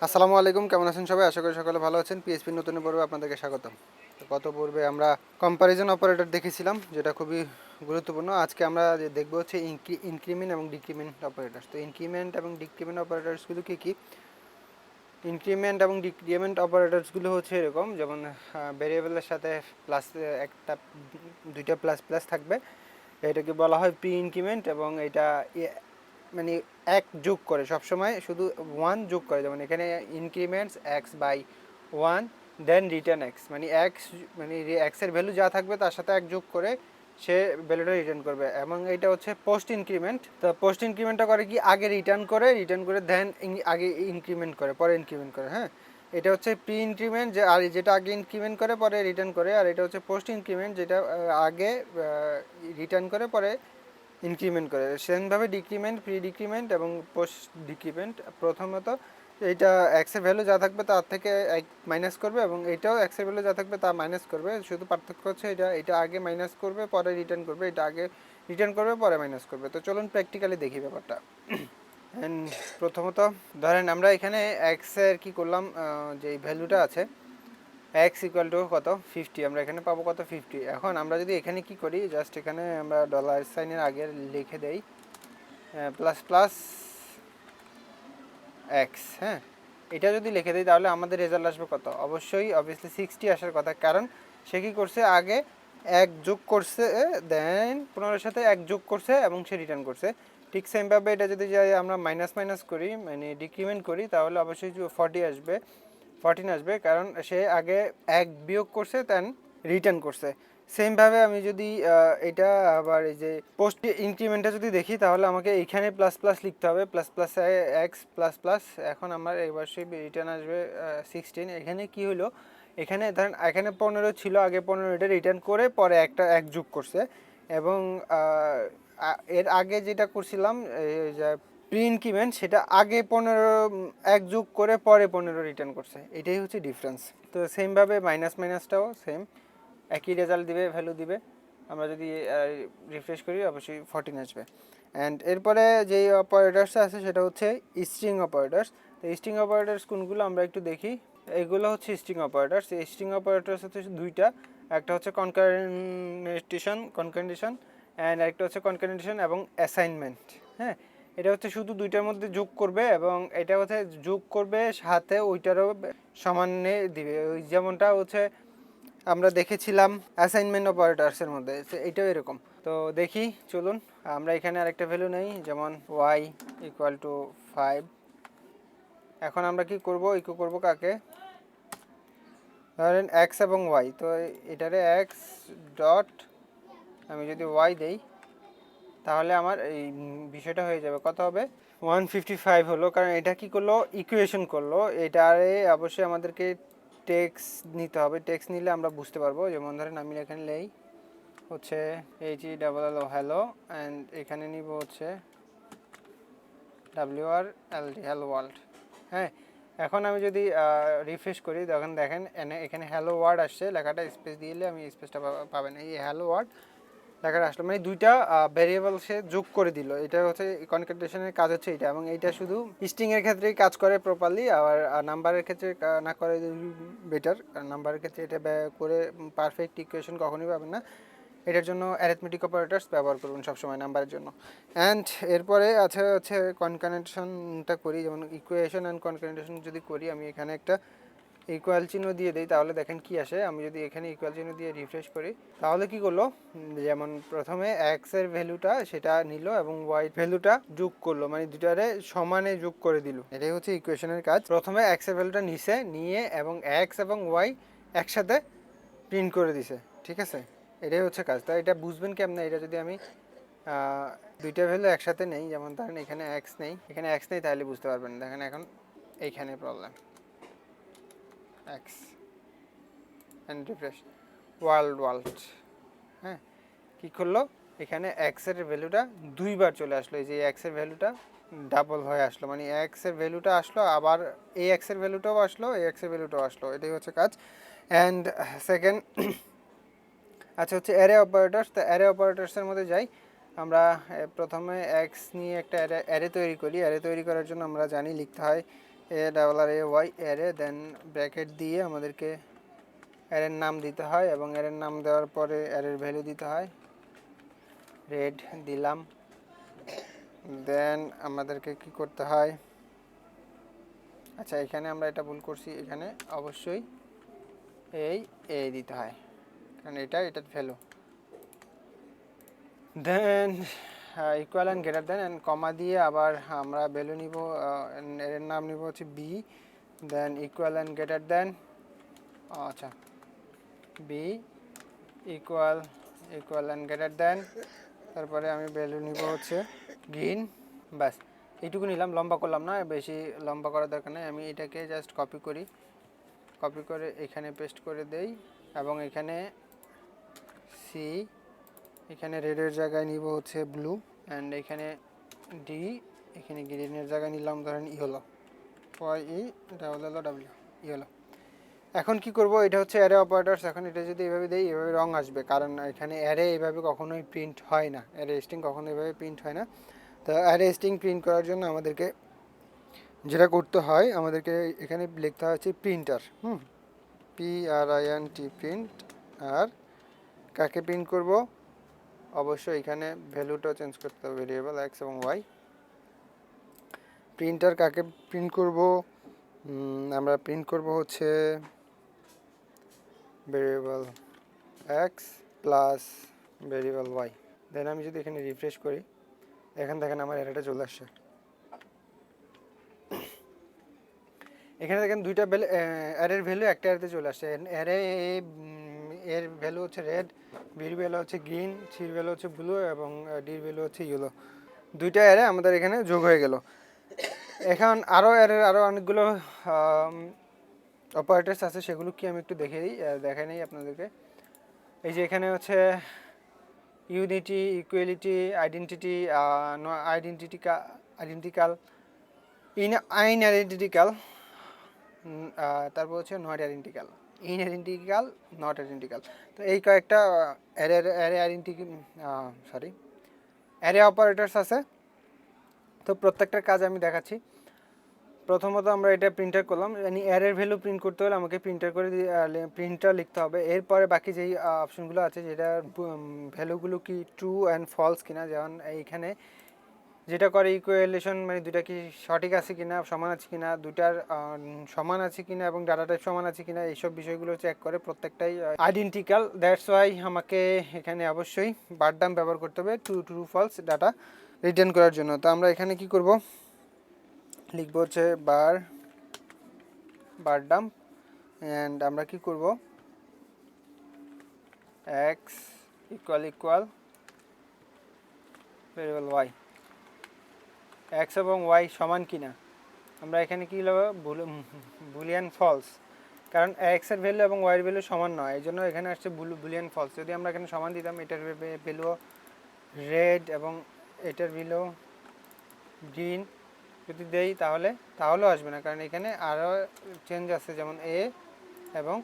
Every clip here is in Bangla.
আসসালামু আলাইকুম, কেমন আছেন সবাই? আশা করি সকলে ভালো আছেন। পিএইচপির নতুন পর্বে আপনাদেরকে স্বাগতম। তো গত পর্বে আমরা কম্প্যারিজন অপারেটর দেখেছিলাম, যেটা খুবই গুরুত্বপূর্ণ। আজকে আমরা যে দেখব হচ্ছে ইনক্রিমেন্ট এবং ডিক্রিমেন্ট অপারেটরস। তো ইনক্রিমেন্ট এবং ডিক্রিমেন্ট অপারেটরসগুলো কী কী? ইনক্রিমেন্ট এবং ডিক্রিমেন্ট অপারেটরসগুলো হচ্ছে এরকম, যেমন ভেরিয়েবলের সাথে প্লাস একটা দুইটা প্লাস প্লাস থাকবে, এটাকে বলা হয় প্রি ইনক্রিমেন্ট, এবং এটা মানে এক যোগ করে, সবসময় শুধু ওয়ান যোগ করে। যেমন এখানে increments x by one then return x, মানে এক্স মানে এক্সের ভ্যালু যা থাকবে তার সাথে এক যোগ করে সে ভ্যালুটা রিটার্ন করবে। এবং এটা হচ্ছে পোস্ট ইনক্রিমেন্ট। তো পোস্ট ইনক্রিমেন্টটা করে কি, আগে রিটার্ন করে দেন আগে ইনক্রিমেন্ট করে, পরে ইনক্রিমেন্ট করে। হ্যাঁ, এটা হচ্ছে প্রি ইনক্রিমেন্ট, যে আর যেটা আগে ইনক্রিমেন্ট করে পরে রিটার্ন করে, আর এটা হচ্ছে পোস্ট ইনক্রিমেন্ট, যেটা আগে রিটার্ন করে পরে ইনক্রিমেন্ট করে। সেমভাবে ডিক্রিমেন্ট, প্রি ডিক্রিমেন্ট এবং পোস্ট ডিক্রিমেন্ট। প্রথমত এইটা এক্সের ভ্যালু যা থাকবে তার থেকে এক মাইনাস করবে, এবং এইটাও এক্সের ভ্যালু যা থাকবে তা মাইনাস করবে। শুধু পার্থক্য হচ্ছে এটা আগে মাইনাস করবে পরে রিটার্ন করবে, এটা আগে রিটার্ন করবে পরে মাইনাস করবে। তো চলুন প্র্যাকটিক্যালি দেখি ব্যাপারটা। অ্যান্ড প্রথমত ধরেন আমরা এখানে এক্সের কী করলাম, যে ভ্যালুটা আছে এক্স ইকুয়াল টু কত 50, আমরা এখানে পাবো কত 50। এখন আমরা যদি এখানে কি করি, জাস্ট এখানে আমরা ডলার সাইনের আগে লিখে দেই প্লাস প্লাস এক্স। হ্যাঁ, এটা যদি লিখে দিই তাহলে আমাদের রেজাল্ট আসবে কত? অবভিয়াসলি 60 আসার কথা, কারণ সে কী করছে, আগে এক যোগ করছে, দেন 15-এর সাথে এক যোগ করছে এবং সে রিটার্ন করছে। ঠিক সেমভাবে এটা যদি যাই আমরা মাইনাস মাইনাস করি, মানে ডিক্রিমেন্ট করি, তাহলে অবশ্যই 14 আসবে, কারণ সে আগে এক বিয়োগ করছে দেন রিটার্ন করছে। সেমভাবে আমি যদি এটা আবার এই যে পোস্ট ইনক্রিমেন্টটা যদি দেখি, তাহলে আমাকে এইখানে প্লাস প্লাস লিখতে হবে, plus plus x plus plus. এখন আমার অবশ্যই রিটার্ন আসবে 16। এখানে কি হলো, এখানে ধরেন এখানে 15 ছিল, আগে 15টা রিটার্ন করে পরে একটা এক যোগ করছে, এবং এর আগে যেটা করছিলাম যে প্রি ইনক্রিমেন্ট, সেটা আগে 15 এক যোগ করে পরে 15 রিটার্ন করছে। এটাই হচ্ছে ডিফারেন্স। তো সেমভাবে মাইনাস মাইনাসটাও সেম একই রেজাল্ট দিবে, ভ্যালু দিবে। আমরা যদি রিফ্রেশ করি অবশ্যই 14 আসবে। অ্যান্ড এরপরে যেই অপারেটার্স আছে সেটা হচ্ছে স্ট্রিং অপারেটার্স। তো স্ট্রিং অপারেটার্স কোনগুলো আমরা একটু দেখি। এগুলো হচ্ছে স্ট্রিং অপারেটার্স। এই স্ট্রিং অপারেটার্স হচ্ছে দুইটা, একটা হচ্ছে কনকারেন্টেশন অ্যান্ড একটা হচ্ছে কনকারেন্টেশন এবং অ্যাসাইনমেন্ট। হ্যাঁ, এটা হচ্ছে শুধু দুইটার মধ্যে যোগ করবে, এবং এটা হচ্ছে যোগ করবে সাথে ওইটারও সমানে দিবে, ওই যেমনটা হচ্ছে আমরা দেখেছিলাম অ্যাসাইনমেন্ট অপারেটরসের মধ্যে, এটাও এরকম। তো দেখি, চলুন আমরা এখানে আরেকটা ভ্যালু নেই, যেমন y ইকুয়াল টু 5। এখন আমরা কি করব, ইকো করব কাকে, ধরেন x এবং y। তো এটারে x ডট আমি যদি y দেই, তাহলে আমার এই বিষয়টা হয়ে যাবে, কত হবে 155 হলো, কারণ এটা কি করলো, ইকুয়েশন করলো। এটারে অবশ্যই আমাদেরকে টেক্স নিতে হবে, টেক্স নিলে আমরা বুঝতে পারবো। যেমন ধরেন আমি এখানে নেই হচ্ছে HELL হ্যালো, অ্যান্ড এখানে নিব হচ্ছে WRLD হ্যালো ওয়ার্ল্ড। হ্যাঁ, এখন আমি যদি রিফ্রেশ করি, তখন দেখেন এখানে হ্যালো ওয়ার্ড আসছে, লেখাটা স্পেস দিলে আমি স্পেসটা পাবেন। এই হ্যালো ওয়ার্ড লেখাটা আসলো, মানে দুইটা ভ্যারিয়েবল সে যোগ করে দিল। এটা হচ্ছে কনক্যাটেনেশনের কাজ হচ্ছে এটা, এবং এইটা শুধু স্ট্রিংয়ের ক্ষেত্রেই কাজ করে প্রপারলি, আর নাম্বারের ক্ষেত্রে না করে বেটার, কারণ নাম্বারের ক্ষেত্রে এটা করে পারফেক্ট ইকুয়েশন কখনোই পাবেন না। এটার জন্য অ্যারিথমেটিক অপারেটরস ব্যবহার করুন সবসময় নাম্বারের জন্য। অ্যান্ড এরপরে আছে হচ্ছে কনক্যাটেনেশনটা করি, যেমন ইকুয়েশন অ্যান্ড কনক্যাটেনেশন যদি করি, আমি এখানে একটা ইকুয়াল চিহ্ন দিয়ে দিই, তাহলে দেখেন কি আসে। আমি যদি এখানে ইকুয়াল চিহ্ন দিয়ে রিফ্রেশ করি, তাহলে কি করলো, যেমন প্রথমে এক্স এর ভ্যালুটা সেটা নিল এবং ওয়াই ভ্যালুটা যোগ করলো, মানে দুটারে সমানে যোগ করে দিল। এটাই হচ্ছে ইকুয়েশনের কাজ। প্রথমে এক্স এর ভ্যালুটা নিয়ে এবং এক্স এবং ওয়াই একসাথে প্রিন্ট করে দিছে, ঠিক আছে। এটাই হচ্ছে কাজ। তো এটা বুঝবেন কেমন, এটা যদি আমি দুইটা ভ্যালু একসাথে নেই, যেমন ধরেন এখানে এক্স নেই, তাহলে বুঝতে পারবেন। দেখেন এখন এইখানে problem, x and refresh world. হ্যাঁ, কী করলো, এখানে এক্সের ভ্যালুটা দুইবার চলে আসলো, এই যে এক্সের ভ্যালুটা ডাবল হয়ে আসলো, মানে এক্সের ভ্যালুটা আসলো, আবার এই এক্সের ভ্যালুটাও আসলো, এই এক্সের ভ্যালুটাও আসলো। এটাই হচ্ছে কাজ। অ্যান্ড সেকেন্ড আচ্ছা হচ্ছে অ্যারে অপারেটরস। তো অ্যারে অপারেটরসের মধ্যে যাই, আমরা প্রথমে এক্স নিয়ে একটা অ্যারে তৈরি করি। অ্যারে তৈরি করার জন্য আমরা জানি লিখতে হয় A double R A Y array, then bracket দিয়ে আমাদেরকে অ্যারের নাম দিতে হয় এবং অ্যারের নাম দেওয়ার পরে অ্যারের ভ্যালু দিতে হয়। রেড দিলাম, দেন আমাদেরকে কি করতে হয়, আচ্ছা এখানে আমরা এটা ভুল করছি, এখানে অবশ্যই এই এ দিতে হয় কারণ এটার value. Then equal and greater than and comma দিয়ে আবার আমরা ভ্যালু নিব, এর নাম নিব হচ্ছে B, then equal and greater than, আচ্ছা B equal and greater than, তারপরে আমি ভ্যালু নিব হচ্ছে গ্রিন। ব্যাস এইটুকু নিলাম, লম্বা করলাম না, বেশি লম্বা করার দরকার নেই। আমি এটাকে জাস্ট কপি করে এখানে পেস্ট করে দেই এবং এখানে সি, এখানে রেডের জায়গায় নিব হচ্ছে ব্লু, অ্যান্ড এখানে ডি, এখানে গ্রিনের জায়গায় নিলাম ধরেন yellow, Y E double L W yellow. এখন কি করব, এটা হচ্ছে অ্যারে অপারেটরস। এখন এটা যদি এভাবে দেই এভাবে রং আসবে, কারণ এখানে অ্যারে এইভাবে কখনোই প্রিন্ট হয় না, অ্যারে স্ট্রিং কখনো এভাবে প্রিন্ট হয় না। তো অ্যারে স্ট্রিং প্রিন্ট করার জন্য আমাদেরকে যেটা করতে হয়, আমাদেরকে এখানে লিখতে হচ্ছে প্রিন্টার, PRINT প্রিন্ট। আর কাকে প্রিন্ট করব, অবশ্যই এখানে ভ্যালুটা চেঞ্জ করতে হবে, ভেরিয়েবল এক্স এবং ওয়াই। প্রিন্টার কাকে প্রিন্ট করব, আমরা প্রিন্ট করব হচ্ছে variable X plus variable Y. Then আমি যদি এখানে রিফ্রেশ করি, এখানে দেখেন আমার অ্যারেটা চলে আসছে। এখানে দেখেন দুইটা অ্যারের ভ্যালু একটা অ্যারেতে চলে আসছে। অ্যারে এর ভ্যালু হচ্ছে রেড, বির ভ্যালু হচ্ছে গ্রিন, সির ভ্যালু হচ্ছে ব্লু এবং ডির ভ্যালু হচ্ছে ইয়েলো। দুইটা অ্যারে আমাদের এখানে যোগ হয়ে গেল। এখন আরও অনেকগুলো অপারেটরস আছে, সেগুলো কি আমি একটু দেখে নিই আপনাদেরকে। এই যে এখানে হচ্ছে unity, equality, identity, identical, identical, তারপর হচ্ছে not identical, identical, not identical. তো এই কয়েকটা অ্যারে অপারেটরস আছে। তো প্রত্যেকটার কাজ আমি দেখাচ্ছি। প্রথমত আমরা এটা প্রিন্টার করলাম, মানে অ্যারের ভ্যালু প্রিন্ট করতে হলে আমাকে প্রিন্টার লিখতে হবে। এরপরে বাকি যেই অপশনগুলো আছে, যেটা ভ্যালুগুলো কি ট্রু অ্যান্ড ফলস কিনা, যেমন এইখানে যেটা করে ইকুয়েলেশন, মানে দুইটা কি সঠিক আছে কিনা, সমান আছে কিনা, দুইটার সমান আছে কিনা এবং ডাটা টাইপ সমান আছে কিনা, এইসব বিষয়গুলো চেক করে। প্রত্যেকটাই আইডেন্টিক্যাল, দ্যাটস ওয়াই আমাকে এখানে অবশ্যই বারডাম ব্যবহার করতে হবে ট্রু ফলস ডাটা রিটার্ন করার জন্য। তো আমরা এখানে কি করব, লিখব হচ্ছে বারডাম, অ্যান্ড আমরা কি করব, x equal variable y, x এবং ওয়াই সমান কিনা। আমরা এখানে কী লিখব, বুলিয়ান ফলস, কারণ এক্সের ভ্যালু এবং ওয়াইয়ের ভ্যালু সমান নয়, এই জন্য এখানে আসছে বুলিয়ান ফলস। যদি আমরা এখানে সমান দিতাম, এটার ভ্যালু রেড এবং এটার ভ্যালু গ্রিন যদি দেই, তাহলেও আসবে না, কারণ এখানে আরও চেঞ্জ আছে, যেমন এ এবং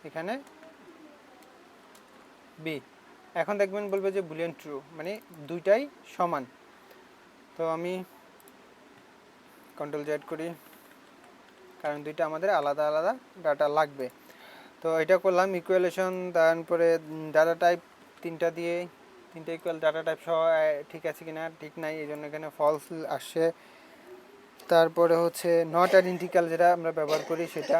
এখানে বি। এখন দেখবেন বলবে যে বুলিয়ান ট্রু, মানে দুইটাই সমান। তো আমি কন্ট্রোল জেড করি, কারণ দুইটা আমাদের আলাদা আলাদা ডাটা লাগবে। তো এটা করলাম ইকুয়েলেশন, তারপরে ডাটা টাইপ তিনটা ইকুয়াল ডাটা টাইপ সহ ঠিক আছে কিনা, ঠিক নাই, এই জন্য এখানে ফলস আসছে। তারপরে হচ্ছে নট আইডেন্টিক্যাল, যেটা আমরা ব্যবহার করি সেটা,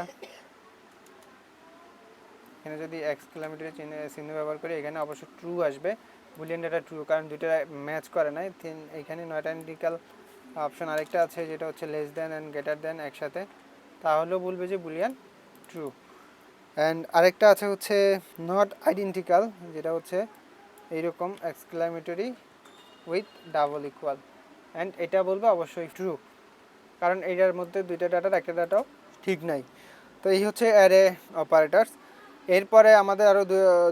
এখানে যদি এক্সক্লামেটরি চিহ্ন ব্যবহার করি, এখানে অবশ্যই ট্রু আসবে, বুলিয়ান ডাটা ট্রু, কারণ দুইটা ম্যাচ করে নাই। এখানে নট আইডেন্টিক্যাল অপশন আরেকটা আছে, যেটা হচ্ছে লেস দেন অ্যান্ড গ্রেটার দেন একসাথে, তাহলেও বলবে যে বুলিয়ান ট্রু। অ্যান্ড আরেকটা আছে হচ্ছে নট আইডেন্টিক্যাল, যেটা হচ্ছে এইরকম exclamatory with double equal, and এটা বলবে অবশ্যই ট্রু, কারণ এইটার মধ্যে দুইটা ডাটার একটা ডাটাও ঠিক নাই। তো এই হচ্ছে অ্যারে অপারেটরস। এরপরে আমাদের আরও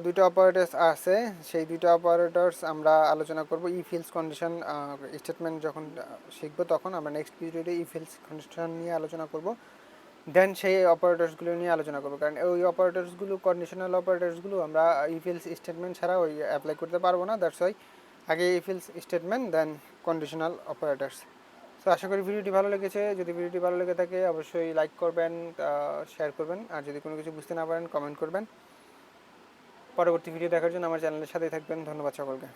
দুইটা অপারেটরস আছে, সেই দুইটা অপারেটরস আমরা আলোচনা করব। ইফ এলস কন্ডিশন স্টেটমেন্ট যখন শিখবো, তখন আমরা নেক্সট পিরিয়ডে ইফ এলস কন্ডিশন নিয়ে আলোচনা করব, দেন সেই অপারেটরসগুলো নিয়ে আলোচনা করবো, কারণ ওই অপারেটরসগুলো, কন্ডিশনাল অপারেটরসগুলো আমরা ইফ এলস স্টেটমেন্ট ছাড়া ওই অ্যাপ্লাই করতে পারবো না। দ্যাটস ওয়াই আগে if else statement, then conditional operators. So তো আশা করি ভিডিওটি ভালো লেগেছে। যদি ভিডিওটি ভালো লেগে থাকে অবশ্যই লাইক করবেন, শেয়ার করবেন, আর যদি কোনো কিছু বুঝতে না পারেন কমেন্ট করবেন। পরবর্তী ভিডিও দেখার জন্য আমার চ্যানেলের সাথেই থাকবেন। ধন্যবাদ সকলকে।